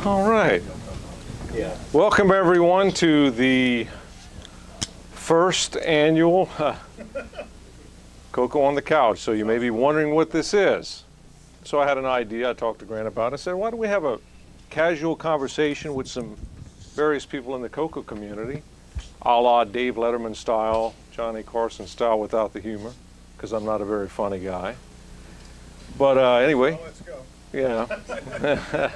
All right. Welcome everyone to the first annual CoCo on the Couch. So you may be wondering what this is. So I had an idea. I talked to Grant about it. I said, why don't we have a casual conversation with some various people in the CoCo community, a la Dave Letterman style, Johnny Carson style without the humor, because I'm not a very funny guy. But anyway. Well, let's go. Yeah.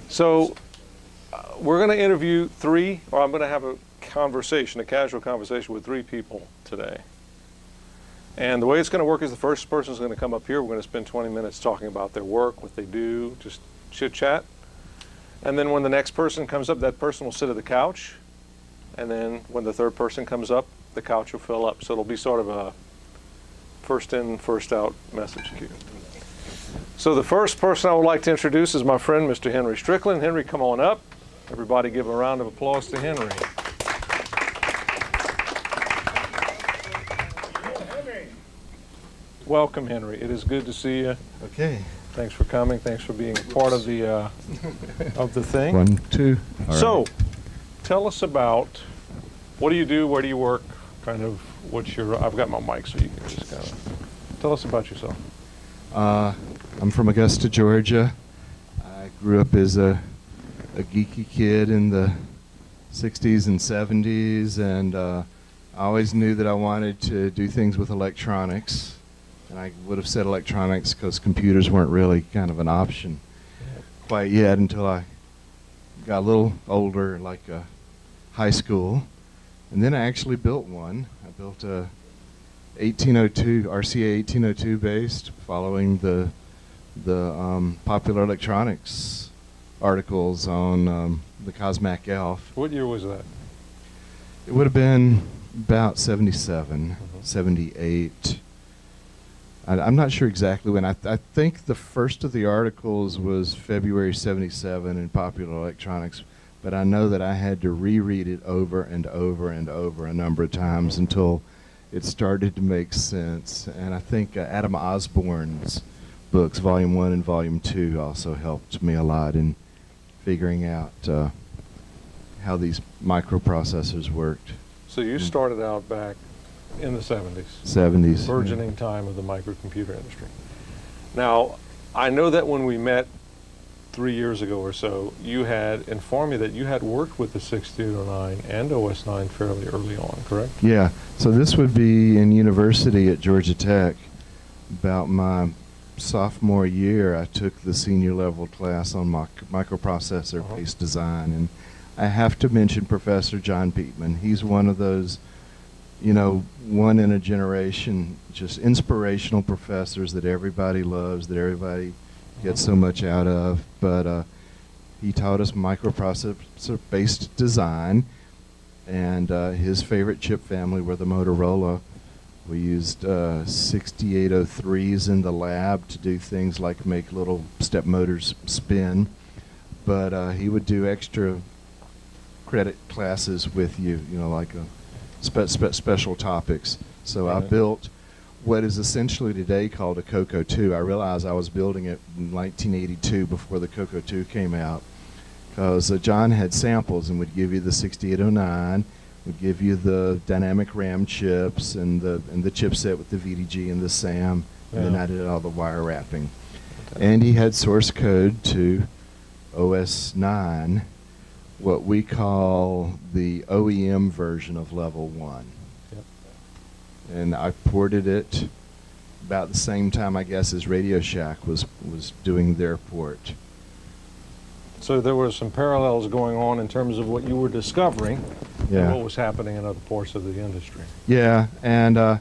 So we're going to interview I'm going to have a casual conversation with three people today. And the way it's going to work is the first person is going to come up here. We're going to spend 20 minutes talking about their work, what they do, just chit chat. And then when the next person comes up, that person will sit at the couch. And then when the third person comes up, the couch will fill up. So it'll be sort of a first in, first out message queue. So the first person I would like to introduce is my friend, Mr. Henry Strickland. Henry, come on up. Everybody give a round of applause to Henry. Welcome, Henry. It is good to see you. Okay. Thanks for coming. Thanks for being part of the thing. 1, 2. All So, right. tell us about what do you do, where do you work, kind of what's your, I've got my mic so you can just kind of, tell us about yourself. I'm from Augusta, Georgia. I grew up as a geeky kid in the 60s and 70s, and I always knew that I wanted to do things with electronics. And I would have said electronics because computers weren't really kind of an option quite yet until I got a little older, like high school. And then I actually built one. I built a 1802, RCA 1802 based, following the Popular Electronics articles on the Cosmac Elf. What year was that? It would have been about 77, 78. I'm not sure exactly when. I think the first of the articles was February 77 in Popular Electronics, but I know that I had to reread it over and over and over a number of times until it started to make sense. And I think Adam Osborne's books, Volume 1 and Volume 2, also helped me a lot in figuring out how these microprocessors worked. So you started out back in the 70s. 70s. Burgeoning time of the microcomputer industry. Now, I know that when we met 3 years ago or so, you had informed me that you had worked with the 6809 and OS9 fairly early on, correct? Yeah, so this would be in university at Georgia Tech. About my sophomore year, I took the senior level class on microprocessor-based design, and I have to mention Professor John Peatman. He's one of those, you know, one in a generation, just inspirational professors that everybody loves, that everybody gets so much out of. But he taught us microprocessor-based design, and his favorite chip family were the Motorola. We used 6803s in the lab to do things like make little step motors spin. But he would do extra credit classes with you, you know, like a special topics. So I built what is essentially today called a CoCo 2. I realized I was building it in 1982 before the CoCo 2 came out, because John had samples and would give you the 6809, would give you the dynamic RAM chips and the chipset with the VDG and the SAM, and then I did all the wire wrapping. And he had source code to OS 9, what we call the OEM version of level 1. Yep. And I ported it about the same time, I guess, as Radio Shack was doing their port. So there were some parallels going on in terms of what you were discovering and what was happening in other parts of the industry. Yeah, and I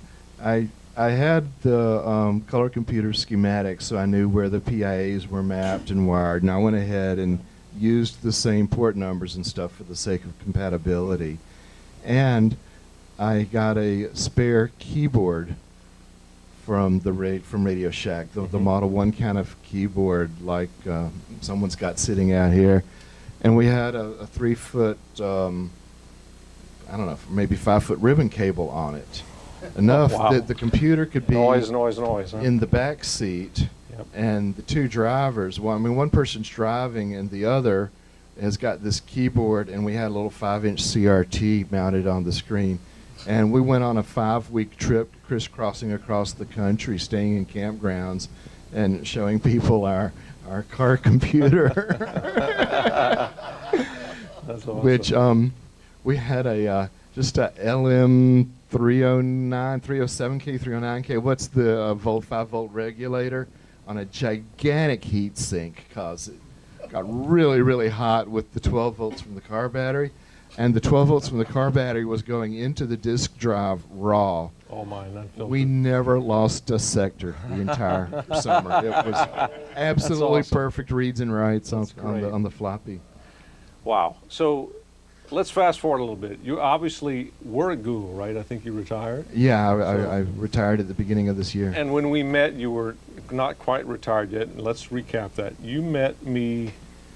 had the color computer schematics, so I knew where the PIAs were mapped and wired, and I went ahead and used the same port numbers and stuff for the sake of compatibility. And I got a spare keyboard from Radio Shack, the Model 1 kind of keyboard like someone's got sitting out here. And we had a 3-foot, I don't know, maybe 5-foot ribbon cable on it. Enough that the computer could be noise, huh? in the back seat, Yep. And the two drivers, one person's driving and the other has got this keyboard, and we had a little 5-inch CRT mounted on the screen. And we went on a 5-week trip crisscrossing across the country, staying in campgrounds and showing people our car computer. That's awesome. Which we had just a LM 309, 307K, 309K. What's the 5-volt regulator on a gigantic heat sink, because it got really, really hot with the 12 volts from the car battery. And the 12 volts from the car battery was going into the disk drive raw. Oh my, unfiltered. We never lost a sector the entire summer. It was absolutely awesome. perfect reads and writes on great. the floppy. Wow. So let's fast forward a little bit. You obviously were at Google, right? I think you retired. Yeah, I retired at the beginning of this year. And when we met, you were not quite retired yet. Let's recap that. You met me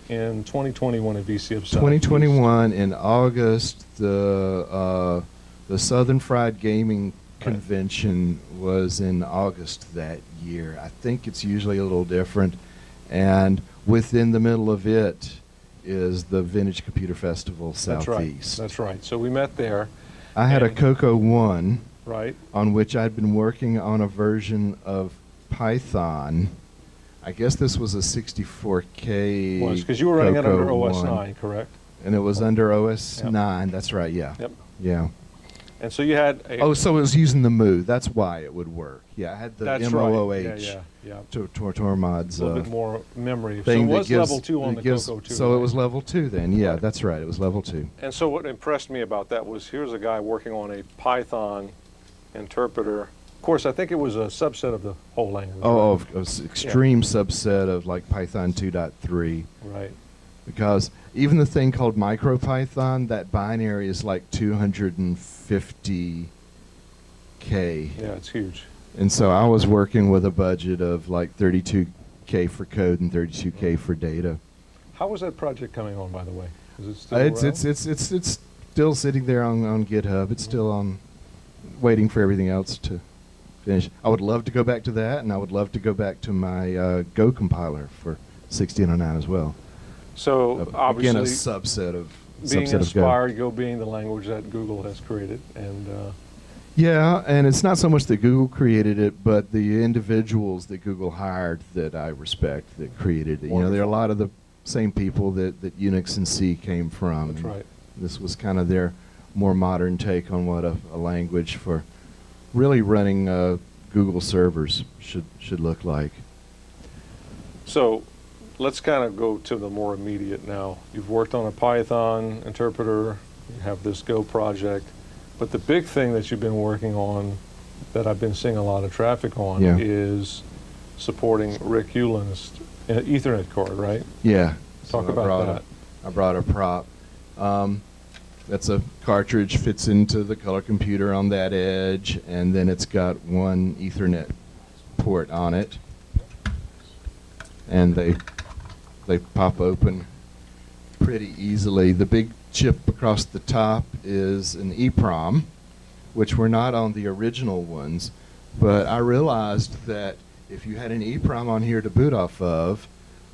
in 2021 at VCF Southeast. 2021 in August, the Southern Fried Gaming Convention was in August that year. I think it's usually a little different. And within the middle of it is the Vintage Computer Festival Southeast. That's right. So we met there. I had a CoCo 1 Right. on which I'd been working on a version of Python. I guess this was a 64K. Was because you were running it under CoCo OS 1. 9, correct? And it was under OS Yep. 9. That's right, yeah. Yep. Yeah. And so you had a. Oh, so it was using the Moo. That's why it would work. Yeah, I had the that's MOOH right. Yeah. Tormod's A little bit more memory. So it thing that was gives, level 2 on the CoCo 2. So right? it was level 2 then. Yeah, Right. that's right. It was level 2. And so what impressed me about that was here's a guy working on a Python interpreter. Of course, I think it was a subset of the whole language. Oh, right? extreme subset of like Python 2.3. Right. Because even the thing called MicroPython, that binary is like 250K. Yeah, it's huge. And so I was working with a budget of like 32K for code and 32K for data. How was that project coming on, by the way? Is it still It's around? still sitting there on GitHub. It's still on, waiting for everything else to finish. I would love to go back to that, and I would love to go back to my Go compiler for 1609 as well. So obviously, Again, a subset of being subset of Go. inspired, Go being the language that Google has created, and Yeah, and it's not so much that Google created it, but the individuals that Google hired that I respect that created it. You know, there are a lot of the same people that Unix and C came from. that's right. This was kind of their more modern take on what a language for really running Google servers should look like. So let's kind of go to the more immediate now. You've worked on a Python interpreter, you have this Go project, but the big thing that you've been working on that I've been seeing a lot of traffic on Yeah. is supporting Rick Hewlin's Ethernet card, right? Yeah. Talk So about that. I brought a prop. That's a cartridge, fits into the color computer on that edge, and then it's got one Ethernet port on it. And they pop open pretty easily. The big chip across the top is an EEPROM, which were not on the original ones, but I realized that if you had an EEPROM on here to boot off of,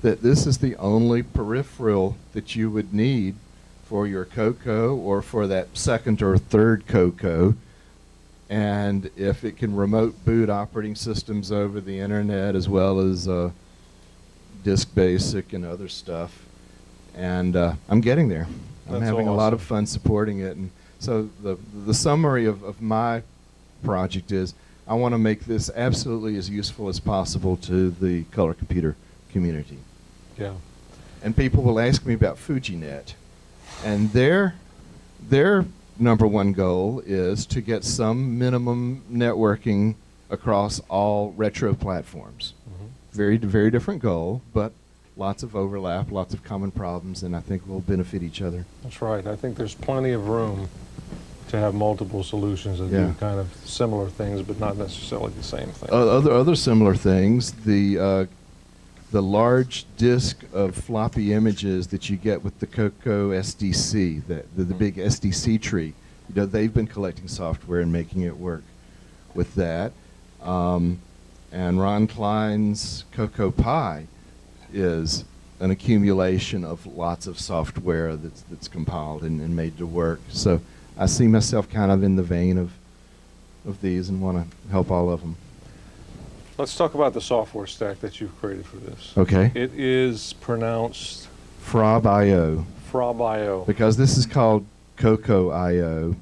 that this is the only peripheral that you would need for your CoCo or for that second or third CoCo. And if it can remote boot operating systems over the internet as well as Disk Basic and other stuff, and I'm getting there. I'm That's having a lot of awesome. fun supporting it. And so the summary of my project is I want to make this absolutely as useful as possible to the color computer community. Yeah. And people will ask me about FujiNet, and their number one goal is to get some minimum networking across all retro platforms. Very different goal, but lots of overlap, lots of common problems, and I think we'll benefit each other. That's right. I think there's plenty of room to have multiple solutions that Yeah. do kind of similar things, but not necessarily the same thing. Other similar things, the large disk of floppy images that you get with the CoCo SDC, the big SDC tree, you know, they've been collecting software and making it work with that. And Ron Klein's CoCo Pi is an accumulation of lots of software that's compiled and made to work. So I see myself kind of in the vein of these and want to help all of them. Let's talk about the software stack that you've created for this. Okay. It is pronounced Frob.io. Frob.io. Because this is called CoCo.io,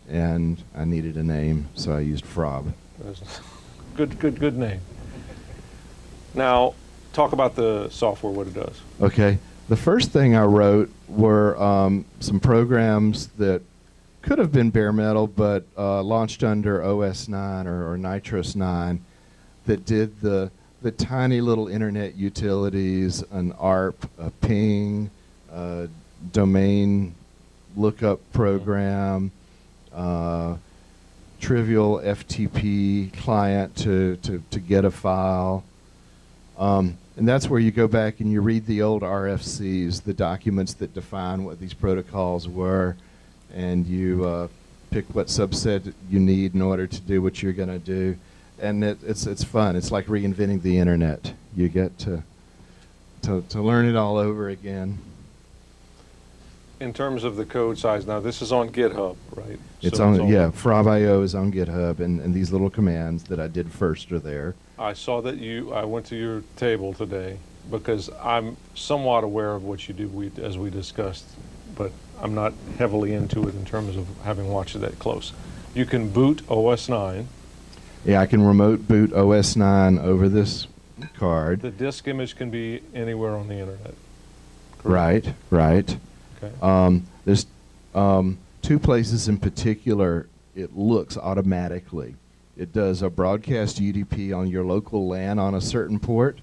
and I needed a name, so I used Frob. Good name. Now, talk about the software, what it does. Okay. The first thing I wrote were some programs that could have been bare metal, but launched under OS 9 or Nitros 9 that did the tiny little internet utilities, an ARP, a ping, domain lookup program, trivial FTP client to get a file. And that's where you go back and you read the old RFCs, the documents that define what these protocols were, and you pick what subset you need in order to do what you're going to do. And it's fun. It's like reinventing the internet. You get to learn it all over again. In terms of the code size, now this is on GitHub, right? It's So on, yeah, Frob.io is on GitHub, and these little commands that I did first are there. I saw that I went to your table today because I'm somewhat aware of what you do, as we discussed, but I'm not heavily into it in terms of having watched it that close. You can boot OS 9. Yeah, I can remote boot OS 9 over this card. The disk image can be anywhere on the internet. Right, right. Okay. There's two places in particular it looks automatically. It does a broadcast UDP on your local LAN on a certain port,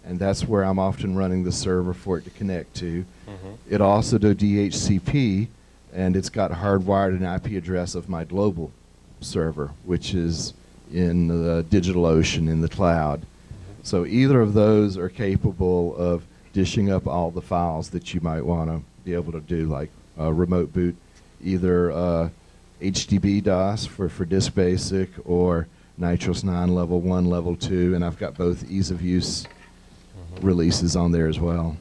and that's where I'm often running the server for it to connect to. Mm-hmm. It also does DHCP, and it's got hardwired an IP address of my global server, which is in the DigitalOcean in the cloud. Mm-hmm. So either of those are capable of dishing up all the files that you might want to be able to do, like remote boot, either HDB DOS for Disk Basic or Nitros 9 Level 1, Level 2, and I've got both ease of use releases on there as well.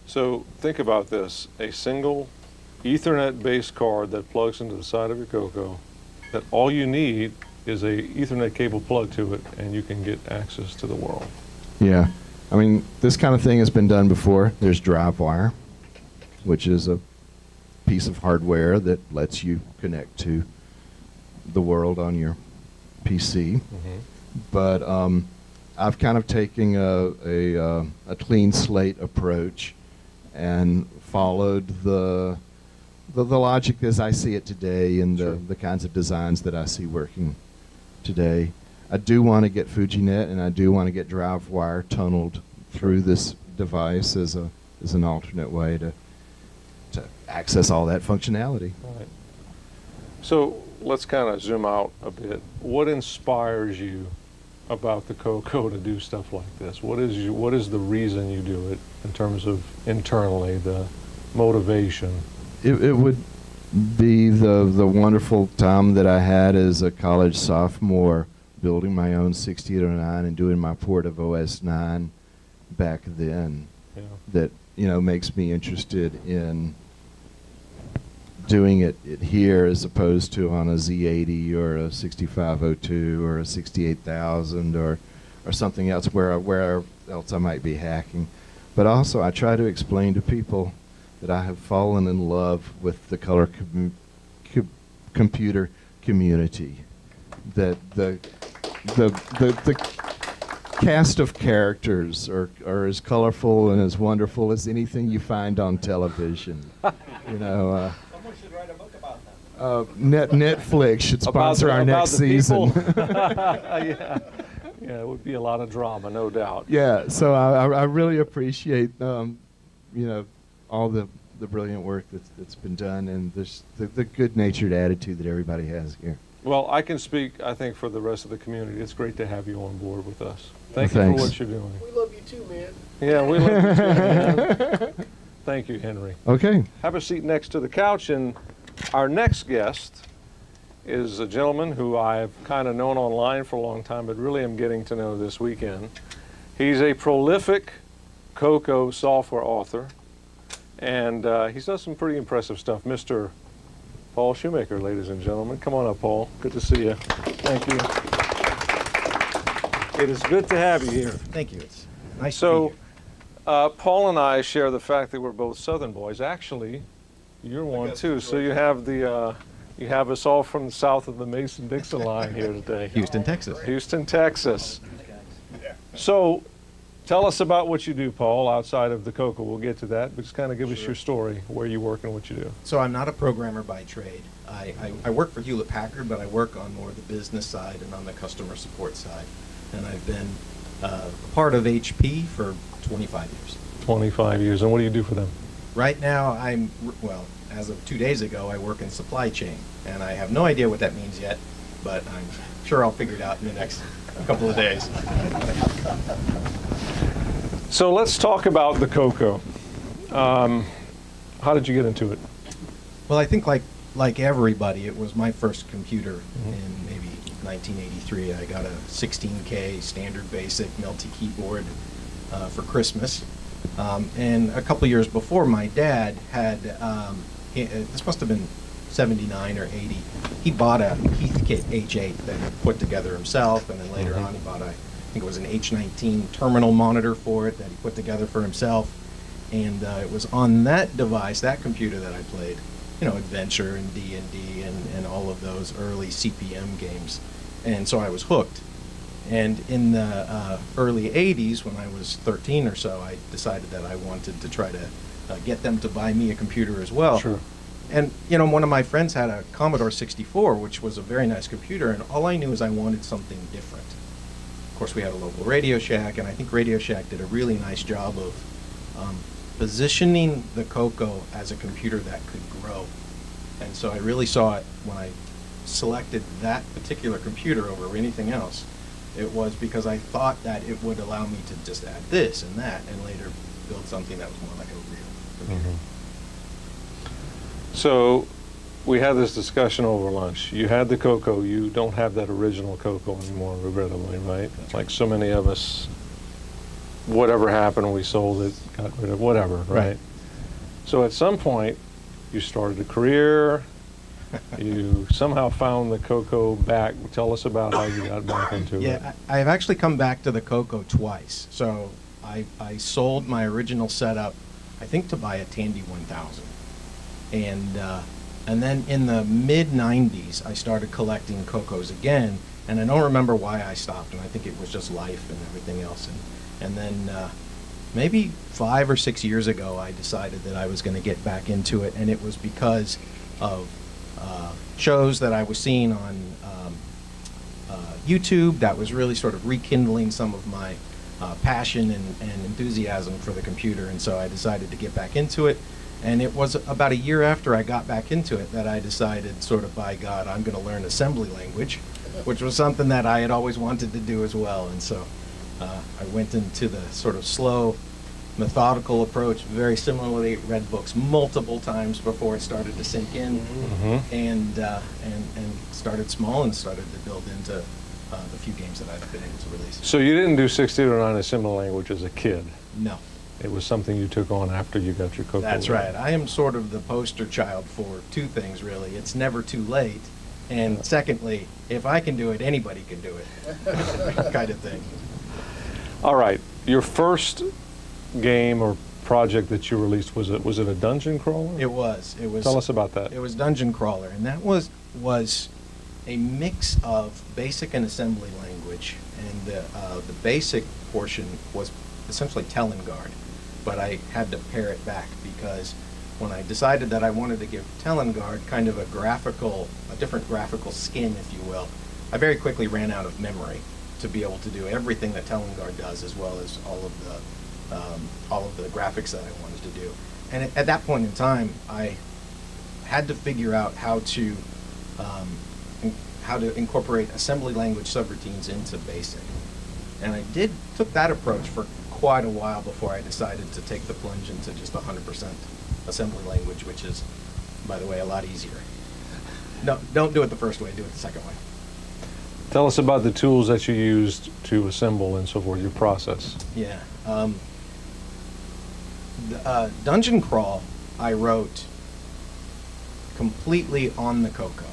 So think about this, a single Ethernet-based card that plugs into the side of your CoCo, that all you need is a Ethernet cable plug to it, and you can get access to the world. Yeah. I mean, this kind of thing has been done before. There's DriveWire, which is a piece of hardware that lets you connect to the world on your PC. Mm-hmm. But I've kind of taken a clean slate approach and followed the logic as I see it today and Sure. the kinds of designs that I see working today. I do want to get FujiNet, and I do want to get DriveWire tunneled through this device as an alternate way to access all that functionality. Right. So let's kind of zoom out a bit. What inspires you about the CoCo to do stuff like this? What is the reason you do it in terms of internally, the motivation? It would be the wonderful time that I had as a college sophomore, building my own 6809 and doing my port of OS 9 back then. Yeah. That makes me interested in doing it here as opposed to on a Z80 or a 6502 or a 68000 or something else where else I might be hacking. But also I try to explain to people that I have fallen in love with the color computer community. That the cast of characters are as colorful and as wonderful as anything you find on television. Someone should write a book about that. Netflix should sponsor our next season. Yeah, it would be a lot of drama, no doubt. Yeah, so I really appreciate all the brilliant work that's been done, and the good-natured attitude that everybody has here. Well, I can speak, I think, for the rest of the community. It's great to have you on board with us. Thank you Thanks. for what you're doing. We love you too, man. Yeah, we love you too, man. Thank you, Henry. Okay. Have a seat next to the couch, and our next guest is a gentleman who I've kind of known online for a long time, but really am getting to know this weekend. He's a prolific CoCo software author, and he's done some pretty impressive stuff. Mr. Paul Shoemaker, ladies and gentlemen. Come on up, Paul. Good to see you. Thank you. It is good to have you here. Thank you. It's nice So, to be here. Paul and I share the fact that we're both Southern boys. Actually, you're one too. So you have the you have us all from the south of the Mason-Dixon line here today. Houston, Texas. Houston, Texas. So, tell us about what you do, Paul, outside of the CoCo. We'll get to that, but just kind of give us your story, where you work and what you do. So I'm not a programmer by trade. I work for Hewlett-Packard, but I work on more the business side and on the customer support side. And I've been a part of HP for 25 years. 25 years. And what do you do for them? Right now, well, as of 2 days ago, I work in supply chain. And I have no idea what that means yet, but I'm sure I'll figure it out in the next couple of days. So let's talk about the CoCo. How did you get into it? Well, I think like everybody, it was my first computer in maybe 1983. I got a 16K standard basic Melty keyboard for Christmas. And a couple years before, my dad had, this must have been 79 or 80, he bought a Heathkit H8 that he put together himself, and then later on he bought I think it was an H19 terminal monitor for it that he put together for himself. And it was on that device, that computer, that I played, Adventure and D&D and all of those early CPM games. And so I was hooked. And in the early 80s, when I was 13 or so, I decided that I wanted to try to get them to buy me a computer as well. Sure. And, one of my friends had a Commodore 64, which was a very nice computer, and all I knew is I wanted something different. Of course, we had a local Radio Shack, and I think Radio Shack did a really nice job of positioning the CoCo as a computer that could grow. And so I really saw it when I selected that particular computer over anything else. It was because I thought that it would allow me to just add this and that and later build something that was more like a real computer. So we had this discussion over lunch. You had the CoCo. You don't have that original CoCo anymore, regrettably, right? Like so many of us, whatever happened, we sold it, got rid of whatever, right? So at some point, you started a career. You somehow found the CoCo back. Tell us about how you got back into it. Yeah, I've actually come back to the CoCo twice. So I sold my original setup, I think, to buy a Tandy 1000. And then in the mid-90s, I started collecting CoCos again, and I don't remember why I stopped, and I think it was just life and everything else. And then maybe 5 or 6 years ago, I decided that I was going to get back into it, and it was because of shows that I was seeing on YouTube that was really sort of rekindling some of my passion and enthusiasm for the computer, and so I decided to get back into it. And it was about a year after I got back into it that I decided, sort of by God, I'm going to learn assembly language, which was something that I had always wanted to do as well. And so I went into the sort of slow, methodical approach, very similarly, read books multiple times before it started to sink in, and started small and started to build into the few games that I've been able to release. So you didn't do 1609 assembly language as a kid? No. It was something you took on after you got your CoCo. That's right. I am sort of the poster child for two things, really. It's never too late, and secondly, if I can do it, anybody can do it, kind of thing. All right. Your first game or project that you released, was it a dungeon crawler? It was. Tell us about that. It was Dungeon Crawler, and that was a mix of basic and assembly language, and the basic portion was essentially Telengard, but I had to pare it back because when I decided that I wanted to give Telengard kind of a different graphical skin, if you will, I very quickly ran out of memory to be able to do everything that Telengard does, as well as all of the graphics that I wanted to do. And at that point in time, I had to figure out how to incorporate assembly language subroutines into BASIC. And I took that approach for quite a while before I decided to take the plunge into just 100% assembly language, which is, by the way, a lot easier. No, don't do it the first way. Do it the second way. Tell us about the tools that you used to assemble and so forth, your process. Yeah. Dungeon Crawl, I wrote completely on the CoCo,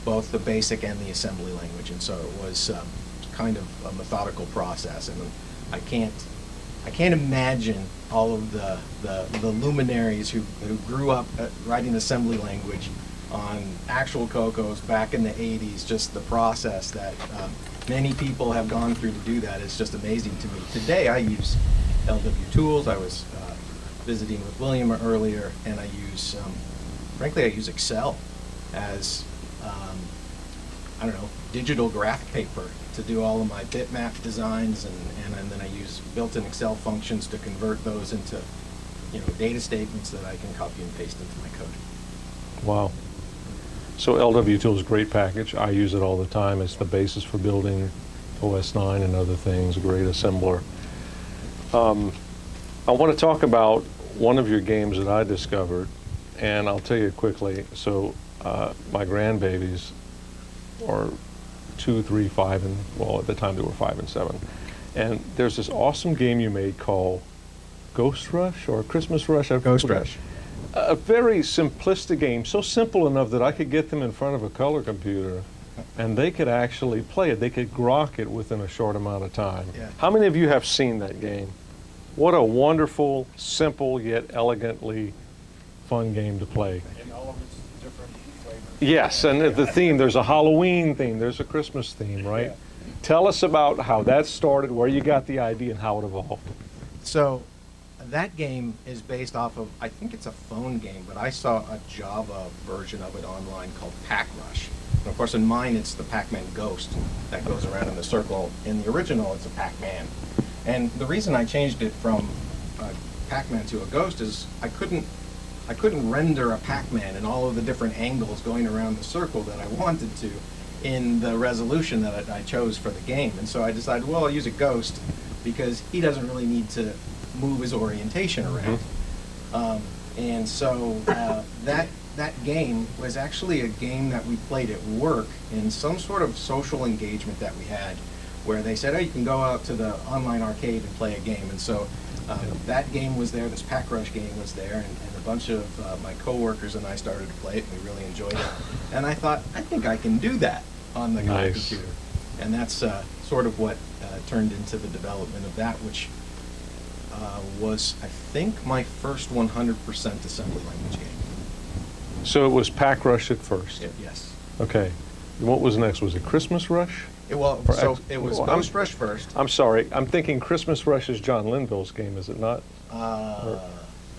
both the basic and the assembly language, and so it was kind of a methodical process. And I can't imagine all of the luminaries who grew up writing assembly language on actual CoCos back in the 80s. Just the process that many people have gone through to do that is just amazing to me. Today I use LW tools. I was visiting with William earlier, and I use, frankly, I use Excel as, I don't know, digital graph paper to do all of my bitmap designs, and then I use built-in Excel functions to convert those into, data statements that I can copy and paste into my code. Wow. So LW Tool is a great package. I use it all the time. It's the basis for building OS 9 and other things, a great assembler. I want to talk about one of your games that I discovered, and I'll tell you quickly. So my grandbabies are 2, 3, 5, and, well, at the time they were 5 and 7. And there's this awesome game you made called Ghost Rush or Christmas Rush? Ghost Rush. A very simplistic game, so simple enough that I could get them in front of a color computer and they could actually play it. They could grok it within a short amount of time. Yeah. How many of you have seen that game? What a wonderful, simple, yet elegantly fun game to play. And all of its different flavors. Yes, and the theme, there's a Halloween theme, there's a Christmas theme, right? Yeah. Tell us about how that started, where you got the idea, and how it evolved. So that game is based off of, I think it's a phone game, but I saw a Java version of it online called Pack Rush. And of course in mine it's the Pac-Man Ghost that goes around in the circle. In the original it's a Pac-Man. And the reason I changed it from Pac-Man to a Ghost is I couldn't render a Pac-Man in all of the different angles going around the circle that I wanted to in the resolution that I chose for the game. And so I decided, well, I'll use a Ghost because he doesn't really need to move his orientation around. And so that game was actually a game that we played at work in some sort of social engagement that we had, where they said, oh, you can go out to the online arcade and play a game. And so that game was there, this Pack Rush game was there, and a bunch of my coworkers and I started to play it, and we really enjoyed it. And I thought, I think I can do that on the computer. And that's sort of what turned into the development of that, which was, I think, my first 100% assembly language game. So it was Pack Rush at first? Yes. Okay. What was next? Was it Christmas Rush? It was Ghost Rush first. I'm sorry. I'm thinking Christmas Rush is John Linville's game, is it not?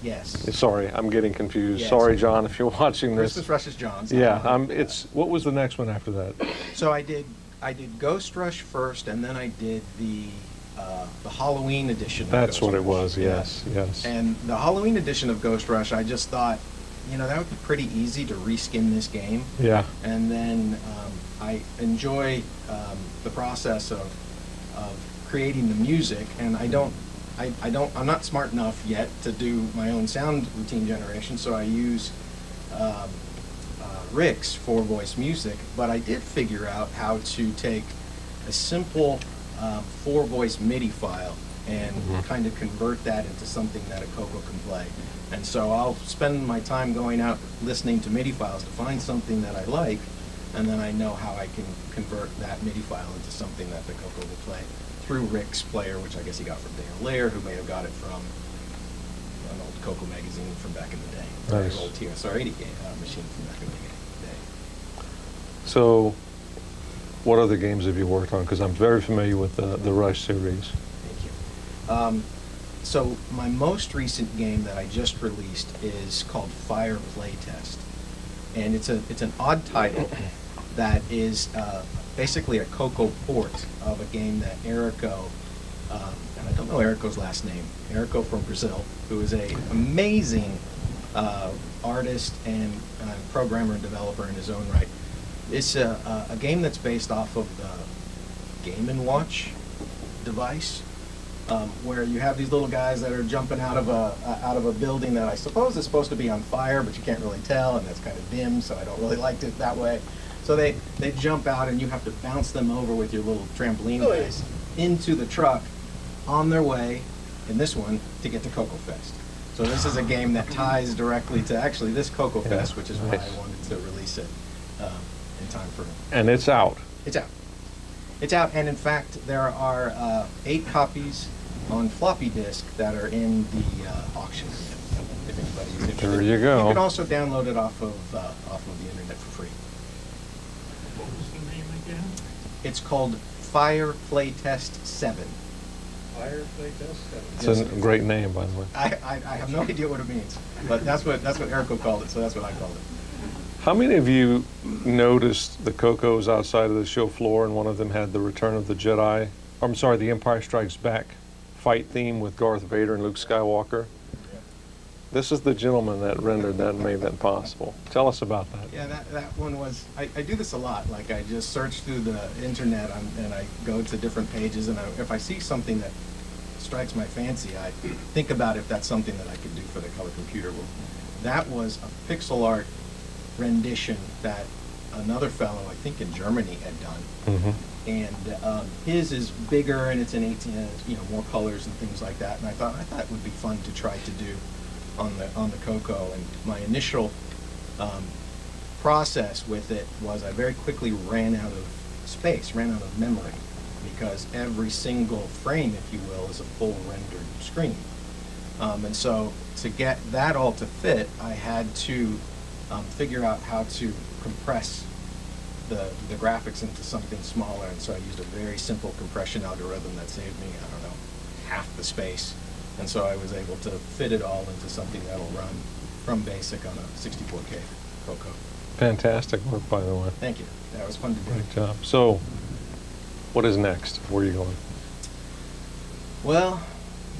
Yes. Sorry, I'm getting confused. Yes. Sorry, John, if you're watching this. Christmas Rush is John's. Yeah. What was the next one after that? So I did Ghost Rush first, and then I did the Halloween edition of That's Ghost what Rush. it was, yes, yes. And the Halloween edition of Ghost Rush, I just thought, that would be pretty easy to reskin this game. Yeah. And then I enjoy the process of creating the music, and I'm not smart enough yet to do my own sound routine generation, so I use Rick's for-voice music, but I did figure out how to take a simple four-voice MIDI file and kind of convert that into something that a CoCo can play. And so I'll spend my time going out listening to MIDI files to find something that I like, and then I know how I can convert that MIDI file into something that the CoCo will play through Rick's player, which I guess he got from Daniel Lair, who may have got it from an old CoCo magazine from back in the day, or Nice. an old TSR-80 machine from back in the day. So, what other games have you worked on? Because I'm very familiar with the Rush series. Thank you. So my most recent game that I just released is called Fire Playtest, and it's an odd title that is basically a CoCo port of a game that Erico, and I don't know Erico's last name, Erico from Brazil, who is an amazing artist and programmer and developer in his own right. It's a game that's based off of the Game & Watch device. where you have these little guys that are jumping out of a building that I suppose is supposed to be on fire, but you can't really tell, and that's kind of dim, so I don't really like it that way. So they jump out, and you have to bounce them over with your little trampoline guys into the truck on their way, in this one, to get to CoCoFEST. So this is a game that ties directly to actually this CoCoFEST, which is why I wanted to release it in time for. And it's out. It's out. It's out, and in fact, there are 8 copies on floppy disk that are in the auction. If anybody's interested. There you go. You can also download it off of the internet for free. What was the name again? It's called Fire Playtest 7. Fire Playtest 7. It's Yes, a great name, by the way. I have no idea what it means, but that's what Erico called it, so that's what I called it. How many of you noticed the CoCos outside of the show floor, and one of them had the Return of the Jedi, I'm sorry, the Empire Strikes Back fight theme with Darth Vader and Luke Skywalker? This is the gentleman that rendered that and made that possible. Tell us about that. Yeah, that one was, I do this a lot. Like, I just search through the internet and I go to different pages, and if I see something that strikes my fancy, I think about if that's something that I could do for the color computer. Well, that was a pixel art rendition that another fellow, I think in Germany, had done. Mm-hmm. And his is bigger, and it's in 18, more colors and things like that. And I thought it would be fun to try to do on the CoCo. And my initial process with it was I very quickly ran out of space, ran out of memory, because every single frame, if you will, is a full rendered screen. And so to get that all to fit, I had to figure out how to compress the graphics into something smaller, and so I used a very simple compression algorithm that saved me, I don't know, half the space. And so I was able to fit it all into something that'll run from BASIC on a 64K CoCo. Fantastic work, by the way. Thank you. That was fun to do. Great job. So, what is next? Where are you going? Well,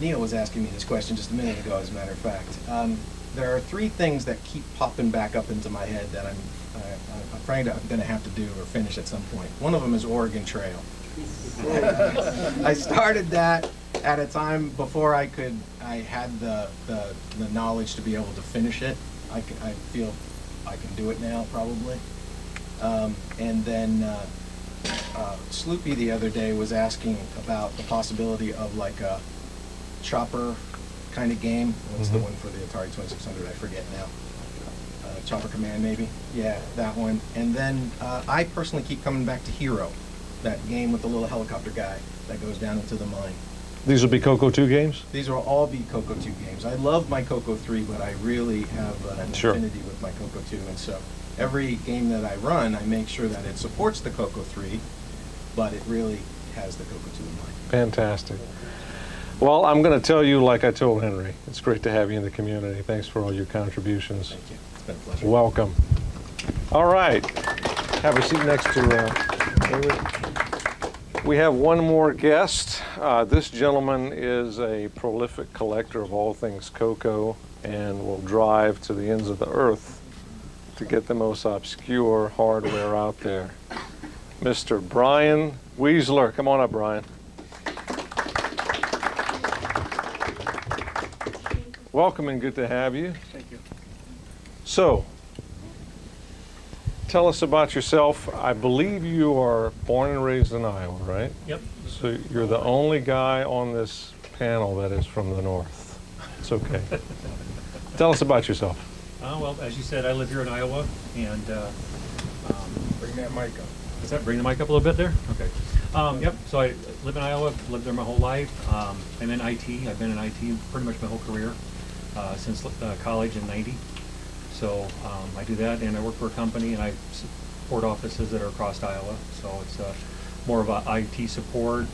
Neil was asking me this question just a minute ago, as a matter of fact. There are 3 things that keep popping back up into my head that I'm afraid I'm going to have to do or finish at some point. One of them is Oregon Trail. I started that at a time before I had the knowledge to be able to finish it. I feel I can do it now, probably. And then Sloopy the other day was asking about the possibility of like a chopper kind of game. What's the one for the Atari 2600? I forget now. Chopper Command, maybe? Yeah, that one. And then I personally keep coming back to Hero, that game with the little helicopter guy that goes down into the mine. These will be CoCo 2 games? These will all be CoCo 2 games. I love my CoCo 3, but I really have an affinity with my CoCo 2, and so every game that I run, I make sure that it supports the CoCo 3, but it really has the CoCo 2 in mind. Fantastic. Well, I'm going to tell you, like I told Henry, it's great to have you in the community. Thanks for all your contributions. Thank you. It's been a pleasure. Welcome. All right. Have a seat next to David. We have one more guest. This gentleman is a prolific collector of all things CoCo and will drive to the ends of the earth to get the most obscure hardware out there. Mr. Brian Weasler. Come on up, Brian. Welcome and good to have you. Thank you. So, tell us about yourself. I believe you are born and raised in Iowa, right? Yep. So you're the only guy on this panel that is from the north. It's okay. Tell us about yourself. Well, as you said, I live here in Iowa, and Bring that mic up. does that bring the mic up a little bit there? Okay. Yep. So I live in Iowa, lived there my whole life. I'm in IT. I've been in IT pretty much my whole career since college in '90. So I do that, and I work for a company, and I support offices that are across Iowa. So it's more of a IT support,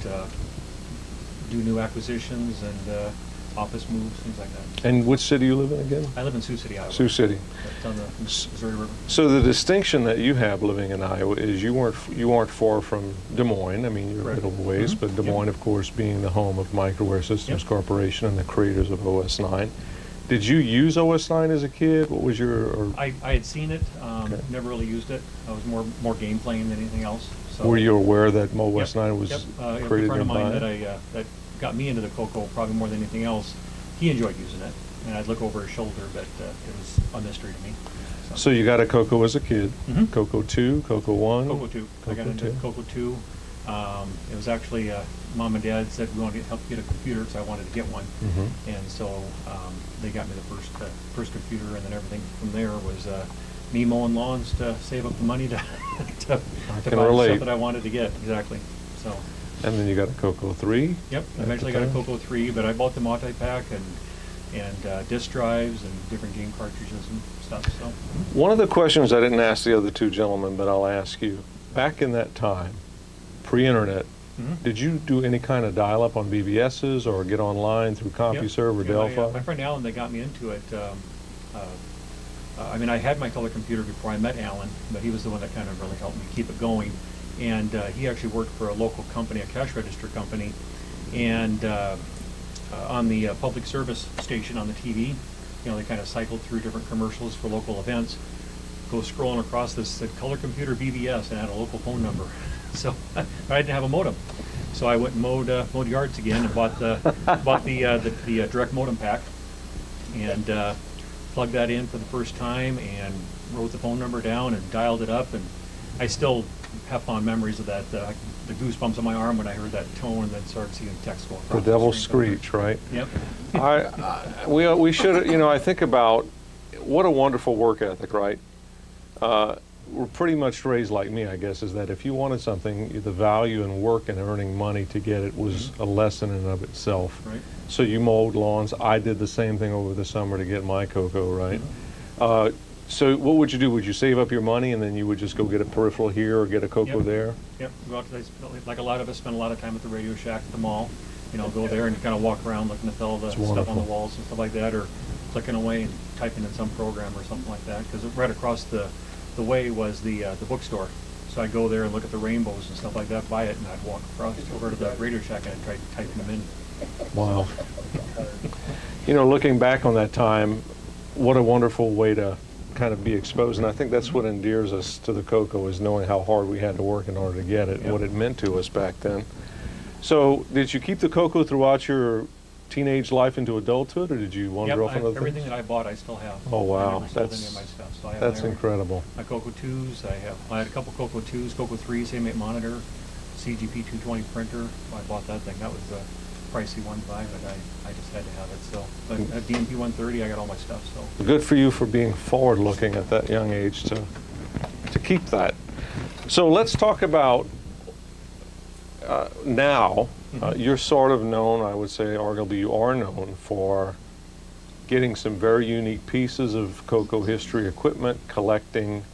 do new acquisitions and office moves, things like that. And which city you live in again? I live in Sioux City, Iowa. Sioux City. It's on the Missouri River. So the distinction that you have living in Iowa is you aren't far from Des Moines. I mean, you're a Correct. little ways, but Des Yep. Moines, of course, being the home of Microware Systems Yep. Corporation and the creators of OS9. Did you use OS9 as a kid? What was your? Or I had seen it, Okay. never really used it. I was more game playing than anything else. So were you aware that OS9 was Yep. A created friend of mine by? that I that got me into the CoCo probably more than anything else. He enjoyed using it, and I'd look over his shoulder, but it was a mystery to me. So you got a CoCo as a kid. Mhm. CoCo 2, CoCo 1? CoCo 2. I got CoCo into 2. CoCo 2. It was actually Mom and Dad said we wanted to help get a computer, so I wanted to get one. Mhm. And so they got me the first computer, and then everything from there was me mowing lawns to save up the money to to can buy the relate. stuff that I wanted to get. Exactly. So. And then you got a CoCo 3? Yep. at Eventually the got a time? CoCo 3, but I bought the multi-pack and disk drives and different game cartridges and stuff. So. One of the questions I didn't ask the other two gentlemen, but I'll ask you. Back in that time, pre-internet, Mhm. did you do any kind of dial-up on BBSs or get online through CompuServe or Yeah, Delphi? my friend Alan, that got me into it. I mean, I had my color computer before I met Alan, but he was the one that kind of really helped me keep it going. And he actually worked for a local company, a cash register company, and on the public service station on the TV, they kind of cycled through different commercials for local events. Go scrolling across this said color computer BBS and had a local phone number. So I didn't have a modem. So I went and mowed yards again and bought the direct modem pack and plugged that in for the first time and wrote the phone number down and dialed it up, and I still have fond memories of that. The goosebumps on my arm when I heard that tone and then started seeing text go across The devil's screen. screech, right? Yep. We should, I think about what a wonderful work ethic, right? We're pretty much raised like me, I guess, is that if you wanted something, the value in work and earning money to get it was a lesson in and of itself. Right. So you mowed lawns. I did the same thing over the summer to get my CoCo, right? So what would you do? Would you save up your money and then you would just go get a peripheral here or get a CoCo Yep. there? Yep. Go out to like a lot of us spend a lot of time at the Radio Shack at the mall. Go there and kind of walk around looking at all the It's stuff on the wonderful. walls and stuff like that, or clicking away and typing in some program or something like that. Because right across the way was the bookstore. So I'd go there and look at the rainbows and stuff like that, buy it, and I'd walk across over to the Radio Shack and I'd try typing them in. Wow. Looking back on that time, what a wonderful way to kind of be exposed. And I think that's what endears us to the CoCo, is knowing how hard we had to work in order to get it and what it meant to us back then. So did you keep the CoCo throughout your teenage life into adulthood, or did you wander off on other Everything things? that I bought, I still have. Oh, wow. I never sold That's- any of my stuff. So I have That's my incredible. My CoCo 2s, I had a couple CoCo 2s, CoCo 3, same 8 monitor, CGP 220 printer. I bought that thing. That was a pricey one to buy, but I just had to have it. So, but at DMP 130, I got all my stuff. So. Good for you for being forward-looking at that young age to keep that. So let's talk about now. You're sort of known, I would say, arguably you are known for getting some very unique pieces of CoCo history equipment, collecting.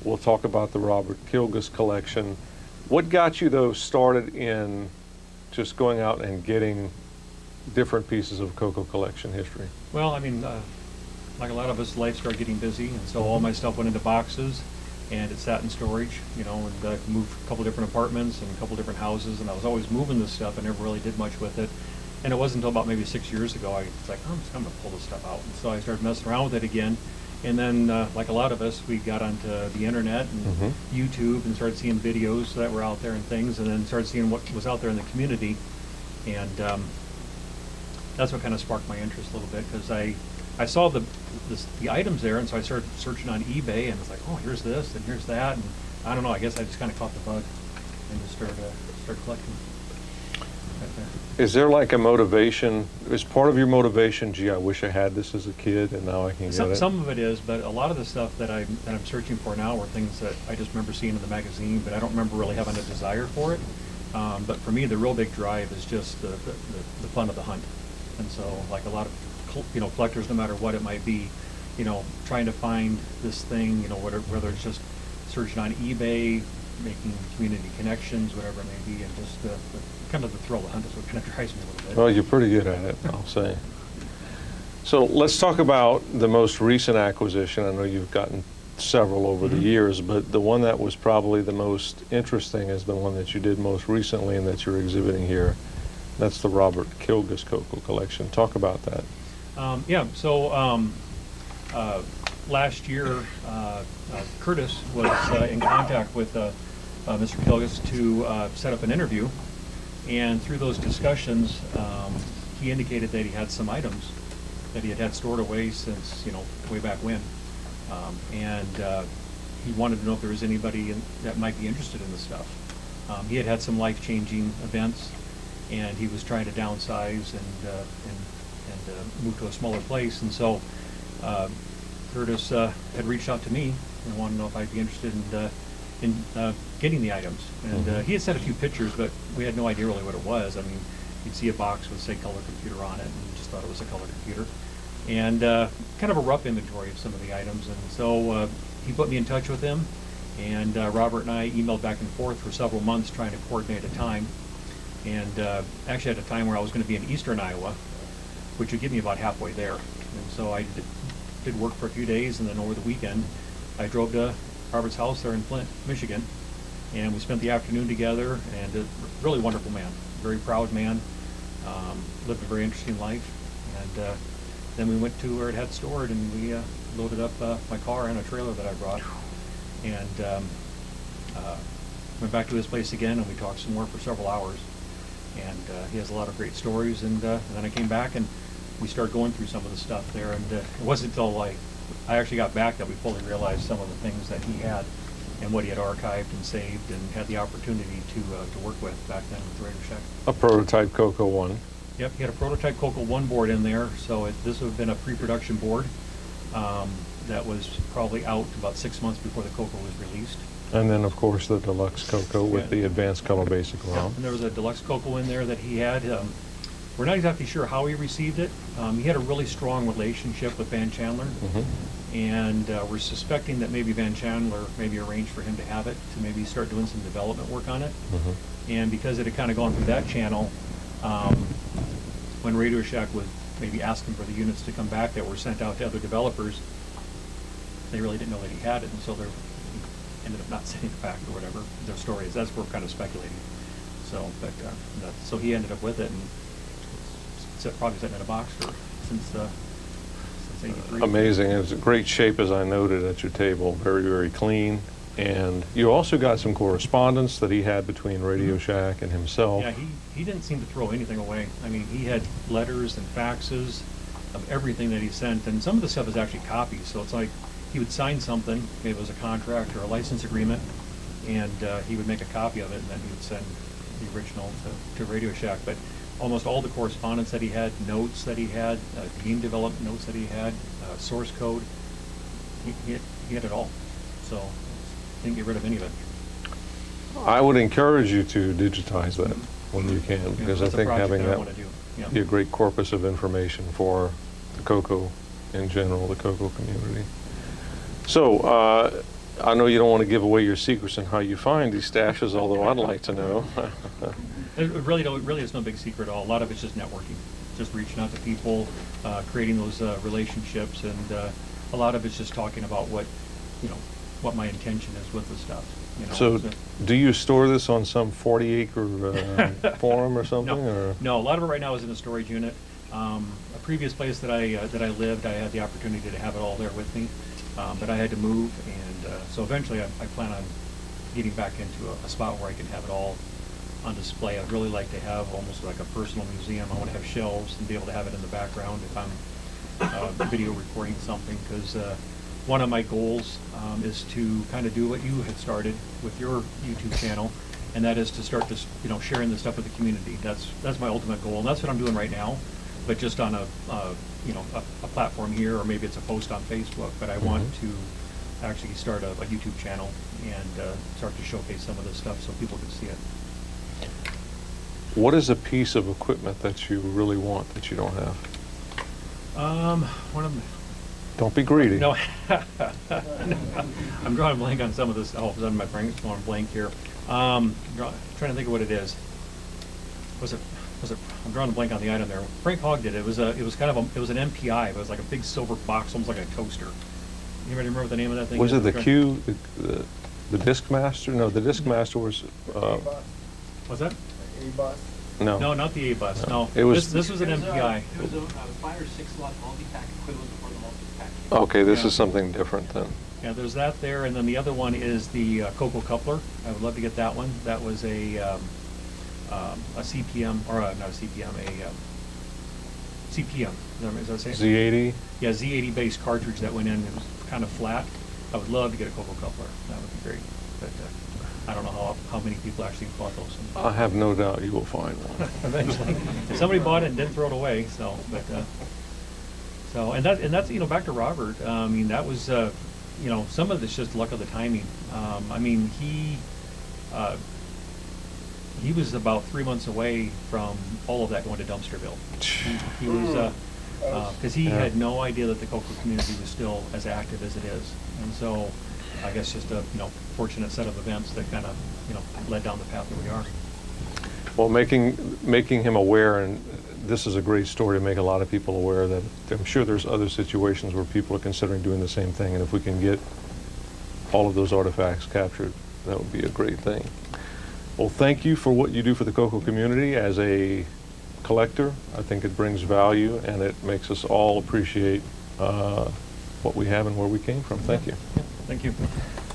We'll talk about the Robert Kilgus collection. What got you, though, started in just going out and getting different pieces of CoCo collection history? Well, I mean, like a lot of us, life started getting busy, and so all my stuff went into boxes, and it sat in storage, and I moved a couple different apartments and a couple different houses, and I was always moving this stuff. I never really did much with it. And it wasn't until about maybe 6 years ago, I was like, I'm going to pull this stuff out. And so I started messing around with it again. And then, like a lot of us, we got onto the internet and YouTube and started seeing videos that were out there and things, and then started seeing what was out there in the community. And that's what kind of sparked my interest a little bit, because I saw the items there, and so I started searching on eBay, and it's like, oh, here's this and here's that, and I don't know. I guess I just kind of caught the bug and just started collecting. Right there. Is there like a motivation? Is part of your motivation, gee, I wish I had this as a kid and now I can get it? Some of it is, but a lot of the stuff that I'm searching for now are things that I just remember seeing in the magazine, but I don't remember really having a desire for it. But for me, the real big drive is just the fun of the hunt. And so, like a lot of collectors, no matter what it might be, trying to find this thing, whether it's just searching on eBay, making community connections, whatever it may be, and just the kind of the thrill of the hunt is what kind of drives me a little bit. Well, you're pretty good at it, I'll say. So let's talk about the most recent acquisition. I know you've gotten several over the years, but the one that was probably the most interesting is the one that you did most recently and that you're exhibiting here. That's the Robert Kilgus CoCo collection. Talk about that. Last year, Curtis was in contact with Mr. Kilgus to set up an interview, And through those discussions, he indicated that he had some items that he had stored away since, way back when. He wanted to know if there was anybody that might be interested in this stuff. He had some life-changing events, and he was trying to downsize and move to a smaller place. And so Curtis had reached out to me and wanted to know if I'd be interested in getting the items. And he had sent a few pictures, but we had no idea really what it was. I mean, you'd see a box with, say, color computer on it, and you just thought it was a color computer. And kind of a rough inventory of some of the items. And so he put me in touch with him, and Robert and I emailed back and forth for several months trying to coordinate a time. And actually at a time where I was going to be in eastern Iowa, which would get me about halfway there. And so I did work for a few days, and then over the weekend I drove to Robert's house there in Flint, Michigan, and we spent the afternoon together. And a really wonderful man, very proud man, lived a very interesting life. And then we went to where it had stored, and we loaded up my car and a trailer that I brought, and went back to his place again, and we talked some more for several hours. And he has a lot of great stories. And then I came back, and we started going through some of the stuff there. And it wasn't until I actually got back that we fully realized some of the things that he had and what he had archived and saved and had the opportunity to work with back then with Radio Shack. A prototype CoCo 1. Yep, he had a prototype CoCo 1 board in there, so this would have been a pre-production board that was probably out about 6 months before the CoCo was released. And then, of course, the deluxe CoCo with the advanced color basic ROM. And there was a deluxe CoCo in there that he had. We're not exactly sure how he received it. He had a really strong relationship with Van Chandler, and we're suspecting that maybe Van Chandler maybe arranged for him to have it, to maybe start doing some development work on it. And because it had kind of gone through that channel, when Radio Shack would maybe ask him for the units to come back that were sent out to other developers, they really didn't know that he had it, and so they ended up not sending it back or whatever their story is. That's what we're kind of speculating. So, but so he ended up with it, and it's probably sitting in a box since '83. Amazing. It's in great shape, as I noted at your table. Very, very clean. And you also got some correspondence that he had between Radio Shack and himself. Yeah, he didn't seem to throw anything away. I mean, he had letters and faxes of everything that he sent, and some of the stuff is actually copies. So it's like he would sign something, maybe it was a contract or a license agreement, and he would make a copy of it, and then he would send the original to Radio Shack. But almost all the correspondence that he had, notes that he had, game development notes that he had, source code, he had it all. So didn't get rid of any of it. I would encourage you to digitize that when you can, because I think having that would be a great corpus of information for the CoCo in general, the CoCo community. So I know you don't want to give away your secrets and how you find these stashes, although I'd like to know. It really is no big secret at all. A lot of it's just networking, just reaching out to people, creating those relationships, and a lot of it's just talking about what my intention is with the stuff. So do you store this on some 40-acre forum or something? No, a lot of it right now is in a storage unit. A previous place that I lived, I had the opportunity to have it all there with me, but I had to move, and so eventually I plan on getting back into a spot where I can have it all on display. I'd really like to have almost like a personal museum. I want to have shelves and be able to have it in the background if I'm video recording something, because one of my goals is to kind of do what you had started with your YouTube channel, and that is to start this, sharing this stuff with the community. That's my ultimate goal, and that's what I'm doing right now, but just on a platform here, or maybe it's a post on Facebook. But I want to actually start a YouTube channel and start to showcase some of this stuff so people can see it. What is a piece of equipment that you really want that you don't have? One of them. Don't be greedy. No, I'm drawing a blank on some of this. All of a sudden, my brain's going blank here. Trying to think of what it is. Was it? I'm drawing a blank on the item there. Frank Hogg did it. It was an MPI. It was like a big silver box, almost like a toaster. Anybody remember the name of that thing? Was it the Q, the Disc Master? No, the Disc Master was. What's that? A-Bus? No. No, not the A-Bus. No, It was. This was an MPI. It was a 5 or 6 slot multi-pack equivalent for the multi-pack. Okay, this Yeah. is something different then. Yeah, there's that there, and then the other one is the CoCo coupler. I would love to get that one. That was a a CPM, or not a CPM, CPM, is that what I'm saying? Z80. Yeah, Z80 based cartridge that went in. It was kind of flat. I would love to get a CoCo coupler. That would be great. But I don't know how many people actually bought those. I have no doubt you will find one. Eventually, if somebody bought it and didn't throw it away. So, but and that's back to Robert. I mean, that was some of it's just luck of the timing. I mean, he was about 3 months away from all of that going to Dumpsterville. He was because he had no idea that the CoCo community was still as active as it is, and so I guess just a fortunate set of events that kind of led down the path that we are. Well, making him aware, and this is a great story to make a lot of people aware that I'm sure there's other situations where people are considering doing the same thing, and if we can get all of those artifacts captured, that would be a great thing. Well, thank you for what you do for the CoCo community as a collector. I think it brings value, and it makes us all appreciate what we have and where we came from. Thank you. Yeah, thank you.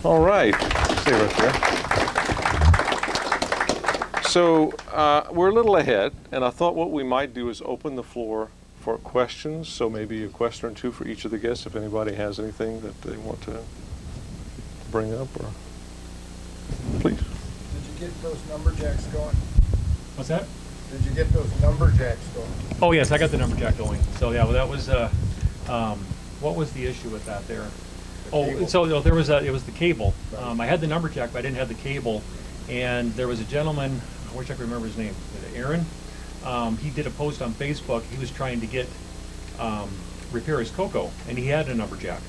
All right. Stay right there. So we're a little ahead, and I thought what we might do is open the floor for questions. So maybe a question or two for each of the guests, if anybody has anything that they want to bring up, or please. Did you get those numberjacks going? What's that? Did you get those numberjacks going? Oh yes, I got the numberjack going. So yeah, well, that was what was the issue with that there? cable. So there was it was the cable. I had the numberjack, but I didn't have the cable. And there was a gentleman, I wish I could remember his name, Aaron. He did a post on Facebook. He was trying to get repair his CoCo, and he had a numberjack.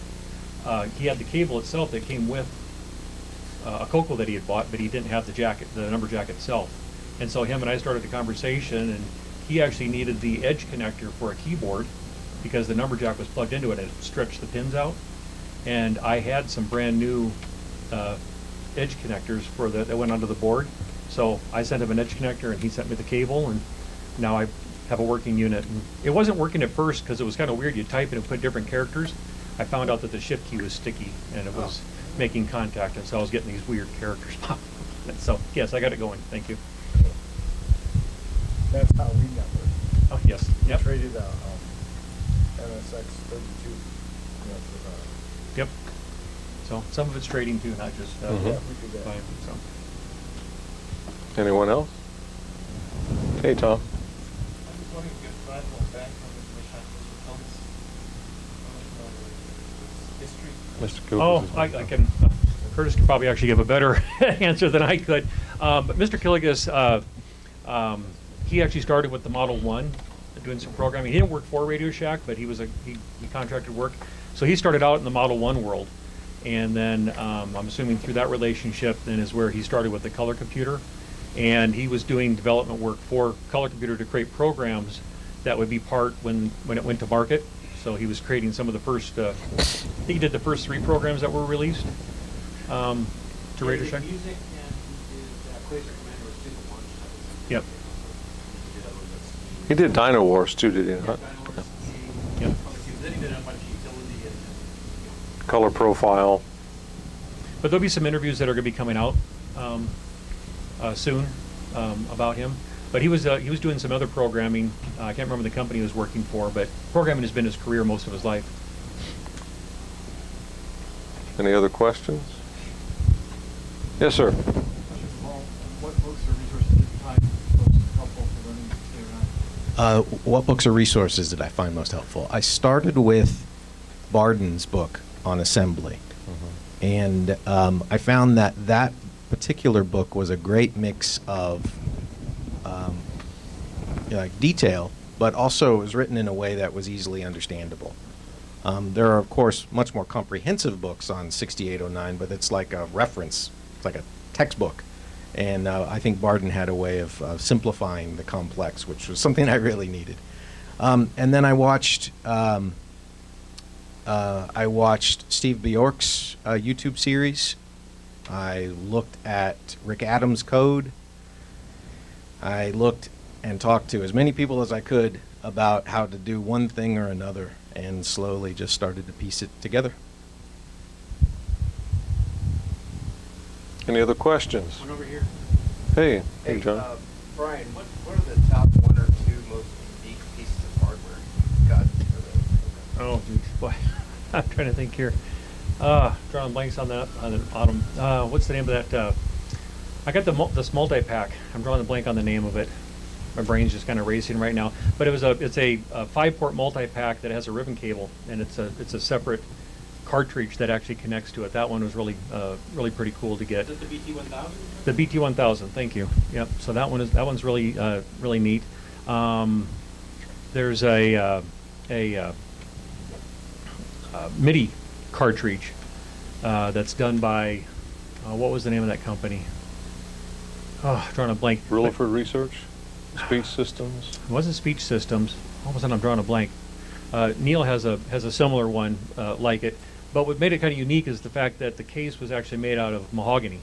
He had the cable itself that came with a CoCo that he had bought, but he didn't have the numberjack itself. And so him and I started a conversation, and he actually needed the edge connector for a keyboard because the numberjack was plugged into it and it stretched the pins out. And I had some brand new edge connectors for that went onto the board. So I sent him an edge connector, and he sent me the cable, and now I have a working unit. And it wasn't working at first because it was kind of weird. You type it and put different characters. I found out that the shift key was sticky, and it was making contact, and so I was getting these weird characters pop. So yes, I got it going. Thank you. That's how we numbered. Oh yes. Yep. We traded NSX 32. For Yep. So some of it's trading too, not just yeah, we do that. buying. So. Anyone else? Hey, Tom. I'm just wondering if you could provide more background information on Mr. Phillips' history. Mr. Oh, Kilgus. I can. Curtis could probably actually give a better answer than I could. But Mr. Kilgus, he actually started with the Model 1, doing some programming. He didn't work for Radio Shack, but he contracted work. So he started out in the Model 1 world. And then I'm assuming through that relationship then is where he started with the color computer. And he was doing development work for color computer to create programs that would be part when it went to market. So he was creating some of the first, I think he did the first 3 programs that were released to Radio Shack. Music and he did Quasar Commander was 2 to 1. Yep. He did other ones. He did Dino Wars too, did he not? Yep. Then he did a bunch of utility and Color profile. But there'll be some interviews that are going to be coming out soon about him. But he was doing some other programming. I can't remember the company he was working for, but programming has been his career most of his life. Any other questions? Yes, sir. What books or resources did you find most helpful for learning to stay around? What books or resources did I find most helpful? I started with Barden's book on assembly. And I found that particular book was a great mix of like detail, but also it was written in a way that was easily understandable. There are, of course, much more comprehensive books on 6809, but it's like a reference. It's like a textbook. And I think Barden had a way of simplifying the complex, which was something I really needed. And then I watched Steve Bjork's YouTube series. I looked at Rick Adams' code. I looked and talked to as many people as I could about how to do one thing or another, and slowly just started to piece it together. Any other questions? One over here. Hey, John. Brian, what are the top one or two most unique pieces of hardware you've got for the Oh, geez, boy, I'm trying to think here. Drawing blanks on the autumn. What's the name of that? I got this multi-pack. I'm drawing a blank on the name of it. My brain's just kind of racing right now. But it's a 5-port multi-pack that has a ribbon cable, and it's a separate cartridge that actually connects to it. That one was really pretty cool to get. Is it the BT1000? The BT1000. Thank you. Yep. So that one's really neat. There's a MIDI cartridge that's done by what was the name of that company? Oh, drawing a blank. Rutherford Research, Speech Systems. It wasn't Speech Systems. All of a sudden, I'm drawing a blank. Neil has a similar one like it, but what made it kind of unique is the fact that the case was actually made out of mahogany.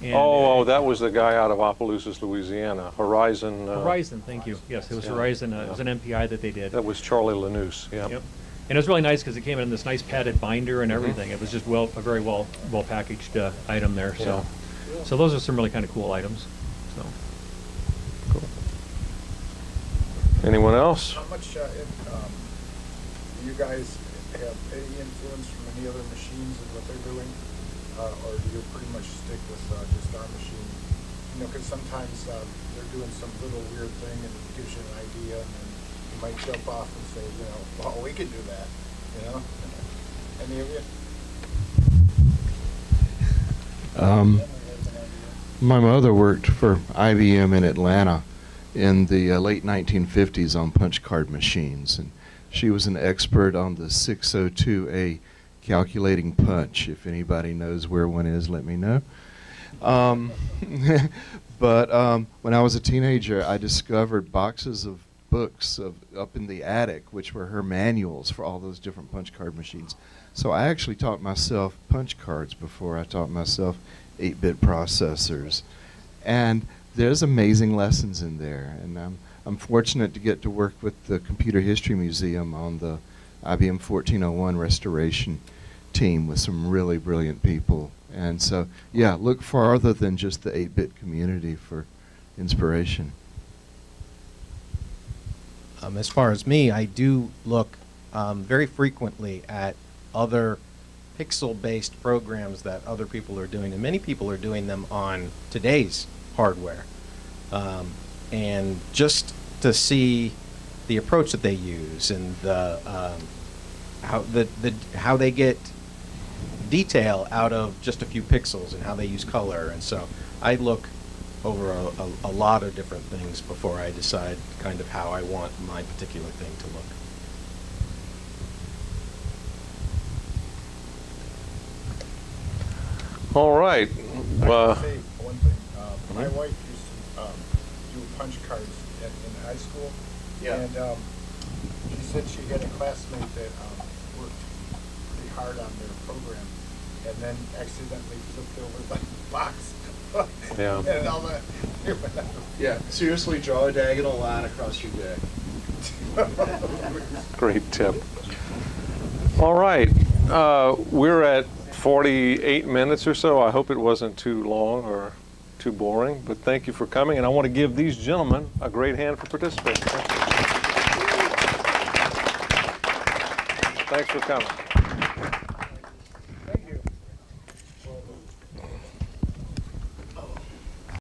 And, That was the guy out of Opelousas, Louisiana. Horizon. Horizon. Thank you. Yes, it was Horizon. It was an MPI that they did. That was Charlie Lanous. Yeah. Yep. And it was really nice because it came in this nice padded binder and everything. It was just a very well packaged item there. So, so those are some really kind of cool items. So, Cool. Anyone else? How much, do you guys have any influence from any other machines in what they're doing? Or do you pretty much stick with just our machine? You know, because sometimes they're doing some little weird thing and it gives you an idea, and then you might jump off and say, you know, well, we could do that, you know? Any of you? My mother worked for IBM in Atlanta in the late 1950s on punch card machines, and she was an expert on the 602A calculating punch. If anybody knows where one is, let me know. But when I was a teenager, I discovered boxes of books up in the attic, which were her manuals for all those different punch card machines. So I actually taught myself punch cards before I taught myself 8-bit processors. And there's amazing lessons in there. And I'm fortunate to get to work with the Computer History Museum on the IBM 1401 restoration team with some really brilliant people. And so, yeah, look farther than just the 8-bit community for inspiration. As far as me, I do look very frequently at other pixel-based programs that other people are doing, and many people are doing them on today's hardware. And just to see the approach that they use and how they get detail out of just a few pixels and how they use color. And so I look over a lot of different things before I decide kind of how I want my particular thing to look. All right. I can say one thing. My wife used to do punch cards in high school. Yeah. And she said she had a classmate that worked pretty hard on their program and then accidentally flipped over the box. Yeah. And all that. Yeah, seriously, draw a diagonal line across your deck. Great tip. All right. We're at 48 minutes or so. I hope it wasn't too long or too boring, but thank you for coming, and I want to give these gentlemen a great hand for participating. Thanks for coming.